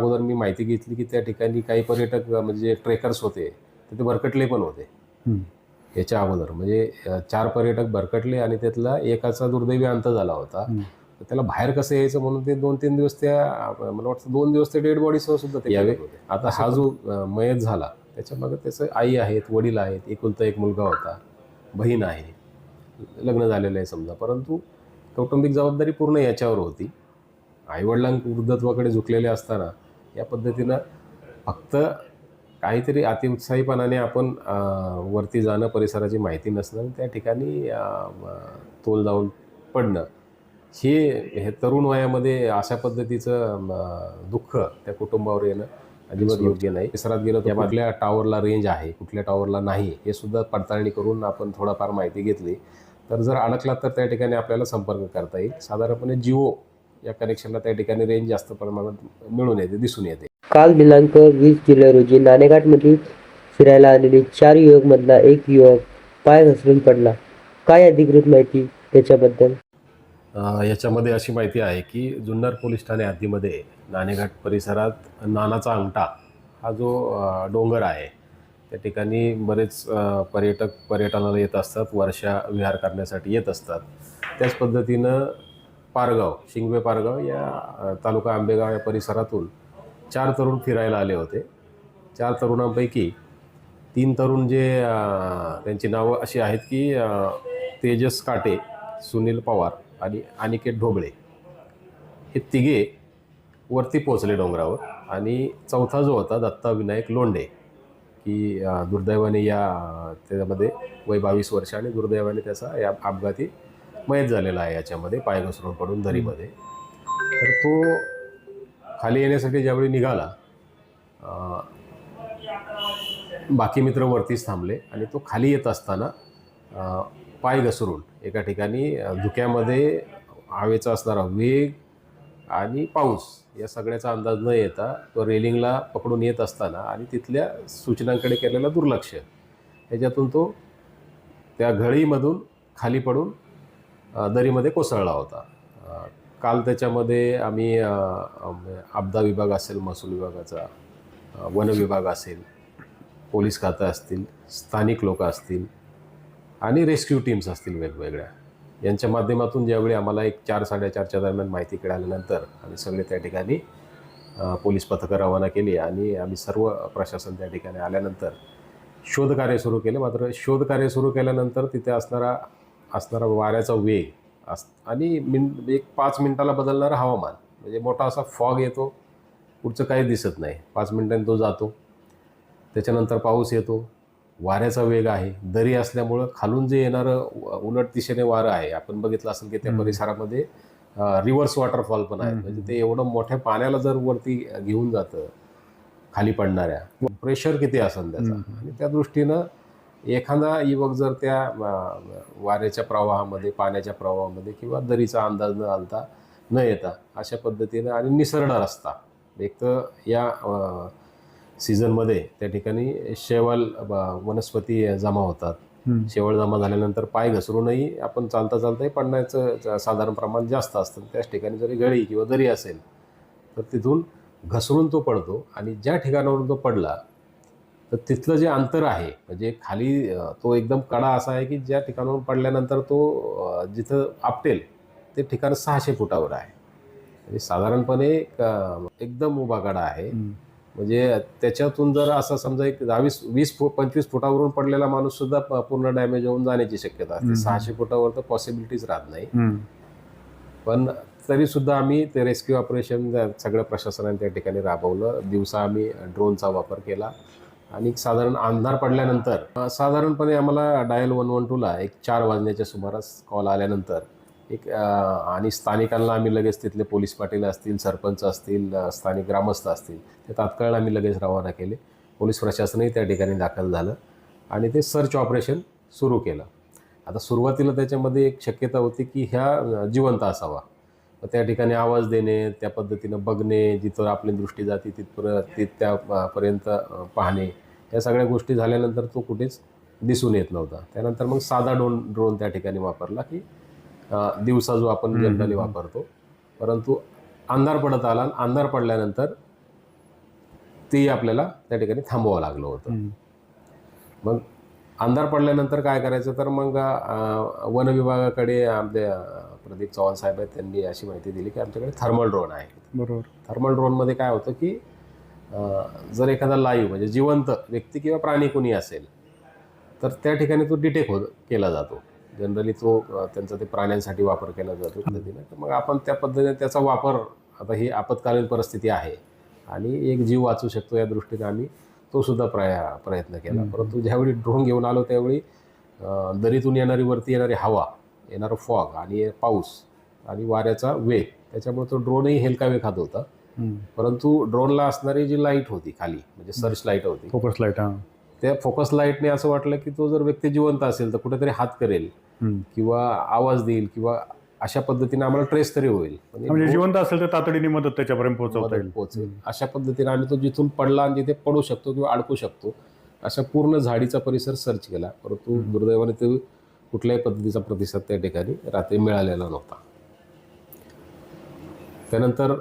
अगोदर मी माहिती घेतली की त्या ठिकाणी काही पर्यटक म्हणजे ट्रेकर्स होते, तर ते भरकटले पण होते. याच्या अगोदर म्हणजे 4 पर्यटक भरकटले आणि त्यातला एकाचा दुर्दैवी अंत झाला होता. तर त्याला बाहेर कसं यायचं म्हणून ते 2-3 दिवस मला वाटतं 2 दिवस ते डेड बॉडीसह सुद्धा ते यावे होते. आता हा जो मयत झाला त्याच्यामागे त्याचं आई आहेत, वडील आहेत, एकुलता एक मुलगा होता, बहीण आहे, लग्न झालेलं आहे समजा. परंतु कौटुंबिक जबाबदारी पूर्ण याच्यावर होती. वृद्धत्वाकडे झुकलेले असताना या पद्धतीनं फक्त काहीतरी अतिउत्साहीपणाने आपण वरती जाणं, परिसराची माहिती नसणं, त्या ठिकाणी तोल जाऊन पडणं, हे तरुण वयामध्ये अशा पद्धतीचं दुःख त्या कुटुंबावर येणं अजिबात योग्य नाही. परिसरात गेलो तर कुठल्या टॉवरला रेंज आहे, कुठल्या टॉवरला नाही, हे सुद्धा पडताळणी करून आपण थोडाफार माहिती घेतली तर जर अडकला तर त्या ठिकाणी आपल्याला संपर्क करता येईल. साधारणपणे जिओ या कनेक्शनला त्या ठिकाणी रेंज जास्त प्रमाणात मिळून येते, दिसून येते. काल दिनांक 20 जुलै रोजी नाणेघाटमध्ये फिरायला आलेले 4 युवकमधला एक युवक पाय घसरून पडला. काय अधिकृत माहिती त्याच्याबद्दल? याच्यामध्ये अशी माहिती आहे की जुन्नर पोलीस ठाणे हद्दीमध्ये नाणेघाट परिसरात नानाचा अंगठा हा जो डोंगर आहे, त्या ठिकाणी बरेच पर्यटक पर्यटनाला येत असतात, वर्षा विहार करण्यासाठी येत असतात. त्याच पद्धतीनं पारगाव, शिंगवे पारगाव या तालुका आंबेगाव या परिसरातून 4 तरुण फिरायला आले होते. 4 तरुणांपैकी 3 तरुण जे त्यांची नावं अशी आहेत की तेजस काटे, सुनील पवार आणि अनिकेत ढोबळे, हे तिघे वरती पोचले डोंगरावर. आणि चौथा जो होता दत्ता विनायक लोंढे, की दुर्दैवाने त्याच्यामध्ये वय 22 वर्ष आणि दुर्दैवाने त्याचा या अपघाती मयत झालेला आहे याच्यामध्ये, पाय घसरून पडून दरीमध्ये. तर तो खाली येण्यासाठी ज्यावेळी निघाला, बाकी मित्र वरतीच थांबले आणि तो खाली येत असताना पाय घसरून एका ठिकाणी धुक्यामध्ये हवेचा असणारा वेग आणि पाऊस या सगळ्याचा अंदाज न येता तो रेलिंगला पकडून येत असताना आणि तिथल्या सूचनांकडे केलेलं दुर्लक्ष, ह्याच्यातून तो त्या घळीमधून खाली पडून दरीमध्ये कोसळला होता. काल त्याच्यामध्ये आम्ही आपदा विभाग असेल, महसूल विभागाचा, वन विभाग असेल, पोलीस खातं असतील, स्थानिक लोक असतील आणि रेस्क्यू टीम्स असतील वेगवेगळ्या, यांच्या माध्यमातून ज्यावेळी आम्हाला एक 4-4:30च्या दरम्यान माहिती कळाल्यानंतर आम्ही सगळे त्या ठिकाणी पोलीस पथकं रवाना केली आणि आम्ही सर्व प्रशासन त्या ठिकाणी आल्यानंतर शोधकार्य सुरू केले. मात्र शोधकार्य सुरू केल्यानंतर तिथे असणारा वाऱ्याचा वेग आणि एक 5 मिनिटाला बदलणारं हवामान, म्हणजे मोठा असा फॉग येतो, पुढचं काही दिसत नाही, 5 मिनिटांनी तो जातो, त्याच्यानंतर पाऊस येतो, वाऱ्याचा वेग आहे, दरी असल्यामुळं खालून जे येणारं उलट दिशेने वारं आहे, आपण बघितलं असेल की त्या परिसरामध्ये रिव्हर्स वॉटरफॉल पण आहे. म्हणजे ते एवढं मोठ्या पाण्याला जर वरती घेऊन जातं, खाली पडणाऱ्या, प्रेशर किती असेल त्याचा. आणि त्या दृष्टीनं एखादा युवक जर त्या वाऱ्याच्या प्रवाहामध्ये, पाण्याच्या प्रवाहामध्ये किंवा दरीचा अंदाज न येता अशा पद्धतीनं आणि निसरडा रस्ता, एक तर या सीझनमध्ये त्या ठिकाणी शेवाळ वनस्पती जमा होतात. शेवाळ जमा झाल्यानंतर पाय घसरूनही आपण चालताही पडण्याचं साधारण प्रमाण जास्त असतं. त्याच ठिकाणी जरी गळी किंवा दरी असेल तर तिथून घसरून तो पडतो आणि ज्या ठिकाणावरून तो पडला तर तिथलं जे अंतर आहे, म्हणजे खाली तो एकदम कडा असा आहे की ज्या ठिकाणावरून पडल्यानंतर तो जिथं आपटेल ते ठिकाण 600 फुटावर आहे. म्हणजे साधारणपणे एकदम उभा कडा आहे. म्हणजे त्याच्यातून जर असं समजा एक 20-25 फुटावरून पडलेला माणूस सुद्धा पूर्ण डॅमेज होऊन जाण्याची शक्यता असते. 600 फुटावर तर पॉसिबिलिटीज राहत नाही. पण तरी सुद्धा आम्ही ते रेस्क्यू ऑपरेशन सगळ्या प्रशासनाने त्या ठिकाणी राबवलं. दिवसा आम्ही ड्रोनचा वापर केला आणि साधारण अंधार पडल्यानंतर साधारणपणे आम्हाला डायल 112ला एक 4 वाजण्याच्या सुमारास कॉल आल्यानंतर आणि स्थानिकांना आम्ही लगेच, तिथले पोलीस पाटील असतील, सरपंच असतील, स्थानिक ग्रामस्थ असतील, ते तात्काळ आम्ही लगेच रवाना केले. पोलीस प्रशासनही त्या ठिकाणी दाखल झालं आणि ते सर्च ऑपरेशन सुरू केलं. आता सुरुवातीला त्याच्यामध्ये एक शक्यता होती की ह्या जिवंत असावा, त्या ठिकाणी आवाज देणे, त्या पद्धतीनं बघणे, जिथं आपली दृष्टी जाते त्यापर्यंत पाहणे, या सगळ्या गोष्टी झाल्यानंतर तो कुठेच दिसून येत नव्हता. त्यानंतर मग साधा ड्रोन त्या ठिकाणी वापरला की दिवसा जो आपण जनरली वापरतो. परंतु अंधार पडत आला. अंधार पडल्यानंतर तेही आपल्याला त्या ठिकाणी थांबवावं लागलं होतं. मग अंधार पडल्यानंतर काय करायचं, तर मग वन विभागाकडे आपले प्रदीप चव्हाण साहेब आहेत, त्यांनी अशी माहिती दिली की आमच्याकडे थर्मल ड्रोन आहे. बरोबर. थर्मल ड्रोनमध्ये काय होतं की जर एखादा लाईव्ह म्हणजे जिवंत व्यक्ती किंवा प्राणी कोणी असेल तर त्या ठिकाणी तो डिटेक्ट केला जातो. जनरली तो त्यांचा ते प्राण्यांसाठी वापर केला जातो पद्धतीने. तर मग आपण त्या पद्धतीने त्याचा वापर, आता ही आपत्कालीन परिस्थिती आहे आणि एक जीव वाचू शकतो या दृष्टीने आम्ही तो सुद्धा प्रयत्न केला. परंतु ज्यावेळी ड्रोन घेऊन आलो त्यावेळी दरीतून वरती येणारी हवा, येणारं फॉग आणि पाऊस आणि वाऱ्याचा वेग, त्याच्यामुळे तो ड्रोनही हेलकावे खात होता. परंतु ड्रोनला असणारी जी लाईट होती खाली, म्हणजे सर्च लाईट होती, फोकस लाईट. त्या फोकस लाईटने असं वाटलं की तो जर व्यक्ती जिवंत असेल तर कुठेतरी हात करेल किंवा आवाज देईल किंवा अशा पद्धतीने आम्हाला ट्रेस तरी होईल, म्हणजे जिवंत असेल तर तातडीने मदत त्याच्यापर्यंत पोहोचेल. अशा पद्धतीने आम्ही तो जिथून पडला आणि जिथे पडू शकतो किंवा अडकू शकतो अशा पूर्ण झाडीचा परिसर सर्च केला. परंतु दुर्दैवाने ते कुठल्याही पद्धतीचा प्रतिसाद त्या ठिकाणी रात्री मिळालेला नव्हता. त्यानंतर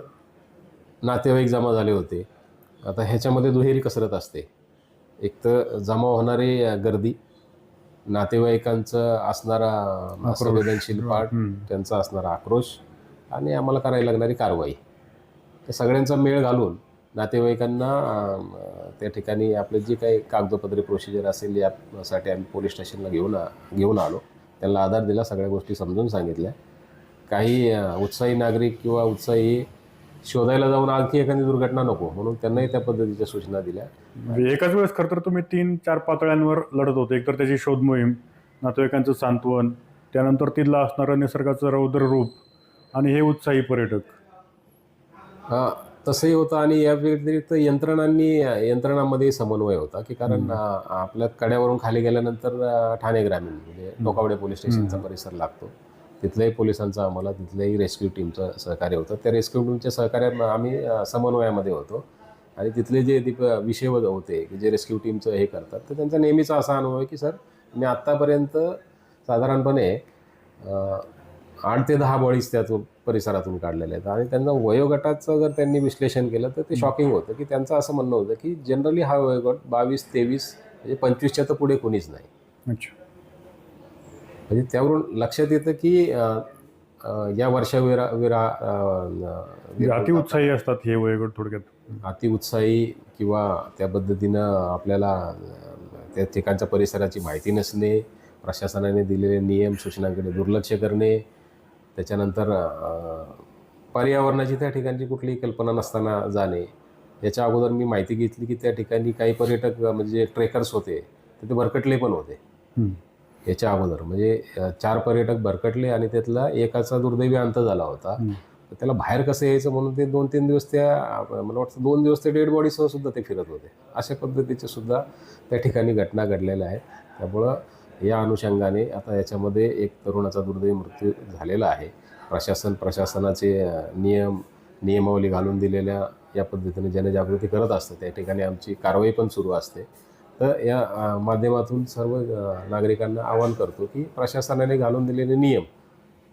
नातेवाईक जमा झाले होते. आता ह्याच्यामध्ये दुहेरी कसरत असते. एक तर जमा होणारी गर्दी, नातेवाईकांचं असणारा संवेदनशील पाठ, त्यांचा असणारा आक्रोश आणि आम्हाला करायला लागणारी कारवाई, त्या सगळ्यांचा मेळ घालून नातेवाईकांना त्या ठिकाणी आपले जी काही कागदोपत्री प्रोसिजर असेल यासाठी आम्ही पोलीस स्टेशनला घेऊन आलो. त्यांना आधार दिला, सगळ्या गोष्टी समजून सांगितल्या. काही उत्साही नागरिक किंवा उत्साही शोधायला जाऊन आणखी एखादी दुर्घटना नको म्हणून त्यांनाही त्या पद्धतीच्या सूचना दिल्या. म्हणजे एकाच वेळेस खरं तर तुम्ही 3-4 पातळ्यांवर लढत होते. एकतर त्याची शोध मोहीम, नातेवाईकांचं सांत्वन, त्यानंतर तिथला असणारं निसर्गाचं रौद्र रूप आणि हे उत्साही पर्यटक. तसंही होतं आणि या व्यतिरिक्त यंत्रणांमध्ये समन्वय होता की कारण आपल्या कड्यावरून खाली गेल्यानंतर ठाणे ग्रामीण म्हणजे टोकावडे पोलीस स्टेशनचा परिसर लागतो. तिथल्याही पोलिसांचं आम्हाला, तिथल्याही रेस्क्यू टीमचं सहकार्य होतं. त्या रेस्क्यू टीमच्या सहकार्यात आम्ही समन्वयामध्ये होतो आणि तिथले जे विषय होते की जे रेस्क्यू टीमचं हे करतात, तर त्यांचा नेहमीचा असा अनुभव आहे की सर, मी आत्तापर्यंत साधारणपणे 8 ते 10 बॉडीज त्यातून परिसरातून काढलेले आहेत आणि त्यांना वयोगटाचं जर त्यांनी विश्लेषण केलं तर ते शॉकिंग होतं की त्यांचं असं म्हणणं होतं की जनरली हा वयोगट 22-23 म्हणजे 25च्या तर पुढे कोणीच नाही. अच्छा. म्हणजे त्यावरून लक्षात येतं की या अतिउत्साही असतात हे वयोगट थोडक्यात. अतिउत्साही किंवा त्या पद्धतीनं आपल्याला त्या ठिकाणच्या परिसराची माहिती नसणे, प्रशासनाने दिलेले नियम सूचनांकडे दुर्लक्ष करणे, त्याच्यानंतर पर्यावरणाची त्या ठिकाणची कुठलीही कल्पना नसताना जाणे. याच्या अगोदर मी माहिती घेतली की त्या ठिकाणी काही पर्यटक म्हणजे ट्रेकर्स होते तर ते भरकटले पण होते. याच्या अगोदर म्हणजे 4 पर्यटक भरकटले आणि त्यातला एकाचा दुर्दैवी अंत झाला होता. तर त्याला बाहेर कसं यायचं म्हणून ते 2-3 दिवस मला वाटतं 2 दिवस ते डेड बॉडीसह सुद्धा ते फिरत होते. अशा पद्धतीचे सुद्धा त्या ठिकाणी घटना घडलेल्या आहेत. त्यामुळं या अनुषंगाने आता याच्यामध्ये एक तरुणाचा दुर्दैवी मृत्यू झालेला आहे. प्रशासनाचे नियमावली घालून दिलेल्या या पद्धतीने जनजागृती करत असतं. त्या ठिकाणी आमची कारवाई पण सुरू असते. तर या माध्यमातून सर्व नागरिकांना आवाहन करतो की प्रशासनाने घालून दिलेले नियम,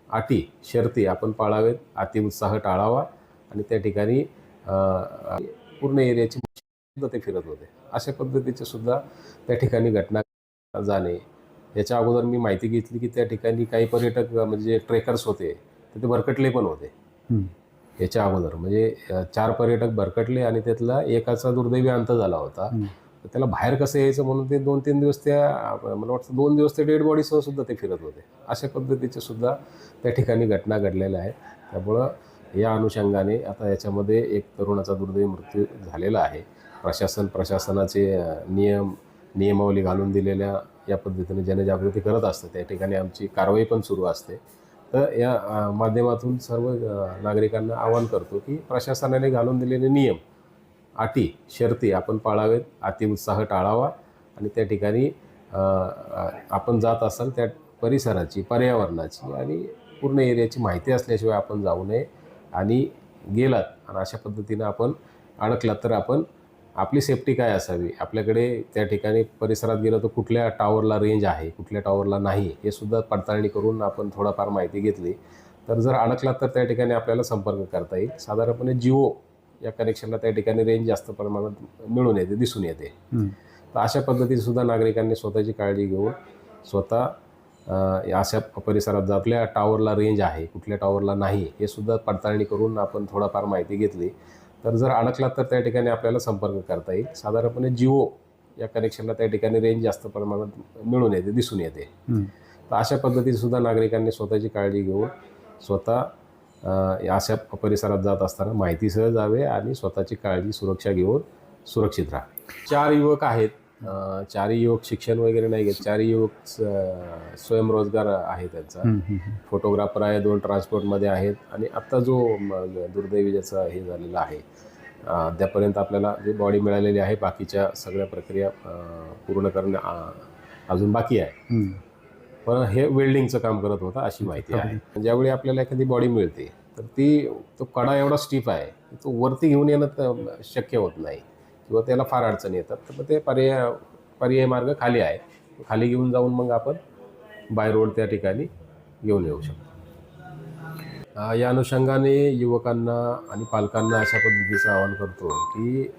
अटी, शर्ती आपण पाळावेत, अतिउत्साह टाळावा आणि त्या ठिकाणी पूर्ण एरियाची सुद्धा ते फिरत होते. अशा पद्धतीचे सुद्धा त्या ठिकाणी घटना जाणे. याच्या अगोदर मी माहिती घेतली की त्या ठिकाणी काही पर्यटक म्हणजे ट्रेकर्स होते तर ते भरकटले पण होते. याच्या अगोदर म्हणजे 4 पर्यटक भरकटले आणि त्यातला एकाचा दुर्दैवी अंत झाला होता. तर त्याला बाहेर कसं यायचं म्हणून ते 2-3 दिवस मला वाटतं 2 दिवस ते डेड बॉडीसह सुद्धा ते फिरत होते. अशा पद्धतीचे सुद्धा त्या ठिकाणी घटना घडलेल्या आहेत. त्यामुळं या अनुषंगाने आता याच्यामध्ये एक तरुणाचा दुर्दैवी मृत्यू झालेला आहे. प्रशासनाचे नियमावली घालून दिलेल्या या पद्धतीने जनजागृती करत असतं. त्या ठिकाणी आमची कारवाई पण सुरू असते. तर या माध्यमातून सर्व नागरिकांना आवाहन करतो की प्रशासनाने घालून दिलेले नियम, अटी, शर्ती आपण पाळावेत, अतिउत्साह टाळावा आणि त्या ठिकाणी आपण जात असाल त्या परिसराची, पर्यावरणाची आणि पूर्ण एरियाची माहिती असल्याशिवाय आपण जाऊ नये आणि गेलात आणि अशा पद्धतीनं आपण अडकलात तर आपण आपली सेफ्टी काय असावी, आपल्याकडे त्या ठिकाणी परिसरात गेलं तर कुठल्या टॉवरला रेंज आहे, कुठल्या टॉवरला नाही, हे सुद्धा पडताळणी करून आपण थोडाफार माहिती घेतली तर जर अडकलात तर त्या ठिकाणी आपल्याला संपर्क करता येईल. साधारणपणे जिओ या कनेक्शनला त्या ठिकाणी रेंज जास्त प्रमाणात मिळून येते, दिसून येते. तर अशा पद्धतीने सुद्धा नागरिकांनी स्वतःची काळजी घेऊन स्वतः अशा परिसरात आपल्या टॉवरला रेंज आहे, कुठल्या टॉवरला नाही, हे सुद्धा पडताळणी करून आपण थोडाफार माहिती घेतली तर जर अडकला तर त्या ठिकाणी आपल्याला संपर्क करता येईल. साधारणपणे जिओ या कनेक्शनला त्या ठिकाणी रेंज जास्त प्रमाणात मिळून येते, दिसून येते. तर अशा पद्धतीने सुद्धा नागरिकांनी स्वतःची काळजी घेऊन स्वतः अशा परिसरात जात असताना माहितीसह जावे आणि स्वतःची काळजी सुरक्षा घेऊन सुरक्षित राहा. 4 युवक आहेत. 4 युवक शिक्षण वगैरे नाही घेत. 4 युवक स्वयंरोजगार आहे त्यांचा. फोटोग्राफर आहे, 2 ट्रान्सपोर्टमध्ये आहेत आणि आत्ता जो दुर्दैवी ज्याचा हे झालेला आहे अद्यापर्यंत आपल्याला जी बॉडी मिळालेली आहे, बाकीच्या सगळ्या प्रक्रिया पूर्ण करणे अजून बाकी आहे. पण हे वेल्डिंगचं काम करत होता अशी माहिती आहे. ज्यावेळी आपल्याला एखादी बॉडी मिळते तर तो कडा एवढा स्टीफ आहे की तो वरती घेऊन येणं शक्य होत नाही किंवा त्याला फार अडचणी येतात. तर मग ते पर्याय मार्ग खाली आहे. खाली घेऊन जाऊन मग आपण बाय रोड त्या ठिकाणी घेऊन येऊ शकतो. या अनुषंगाने युवकांना आणि पालकांना अशा पद्धतीचं आवाहन करतो की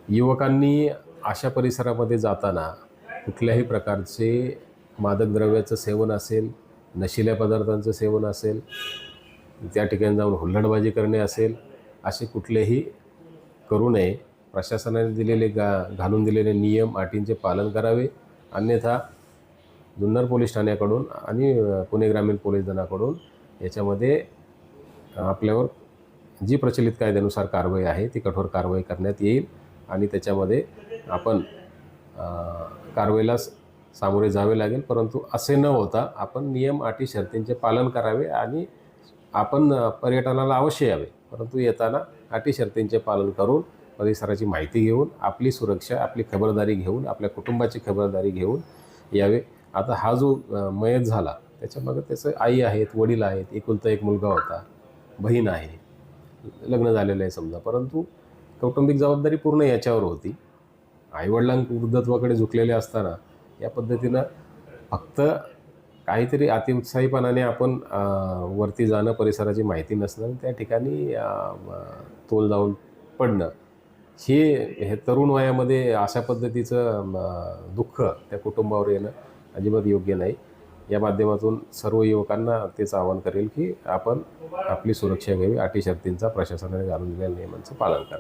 युवकांनी अशा परिसरामध्ये जाताना कुठल्याही प्रकारचे मादक द्रव्याचं सेवन असेल, नशिल्या पदार्थांचं सेवन असेल, त्या ठिकाणी जाऊन हुल्लडबाजी करणे असेल, असे कुठलेही करू नये. प्रशासनाने घालून दिलेले नियम अटींचे पालन करावे. अन्यथा जुन्नर पोलीस ठाण्याकडून आणि पुणे ग्रामीण पोलीस दलाकडून याच्यामध्ये आपल्यावर जी प्रचलित कायद्यानुसार कारवाई आहे ती कठोर कारवाई करण्यात येईल आणि त्याच्यामध्ये आपण कारवाईला सामोरे जावे लागेल. परंतु असे न होता आपण नियम अटी शर्तींचे पालन करावे आणि आपण पर्यटनाला अवश्य यावे, परंतु येताना अटी शर्तींचे पालन करून परिसराची माहिती घेऊन आपली सुरक्षा, आपली खबरदारी घेऊन, आपल्या कुटुंबाची खबरदारी घेऊन यावे. आता हा जो मयत झाला त्याच्यामागे त्याचं आई आहेत, वडील आहेत, एकुलता एक मुलगा होता, बहीण आहे, लग्न झालेलं आहे समजा, परंतु कौटुंबिक जबाबदारी पूर्ण याच्यावर होती. आईवडिलांवृद्धत्वाकडे झुकलेले असताना या पद्धतीनं फक्त काहीतरी अतिउत्साहीपणाने आपण वरती जाणं, परिसराची माहिती नसणं, त्या ठिकाणी तोल जाऊन पडणं, हे तरुण वयामध्ये अशा पद्धतीचं दुःख त्या कुटुंबावर येणं अजिबात योग्य नाही. या माध्यमातून सर्व युवकांना तेच आवाहन करेल की आपण आपली सुरक्षा घ्यावी, अटी शर्तींचा प्रशासनाने घालून दिलेल्या नियमांचं पालन करावे.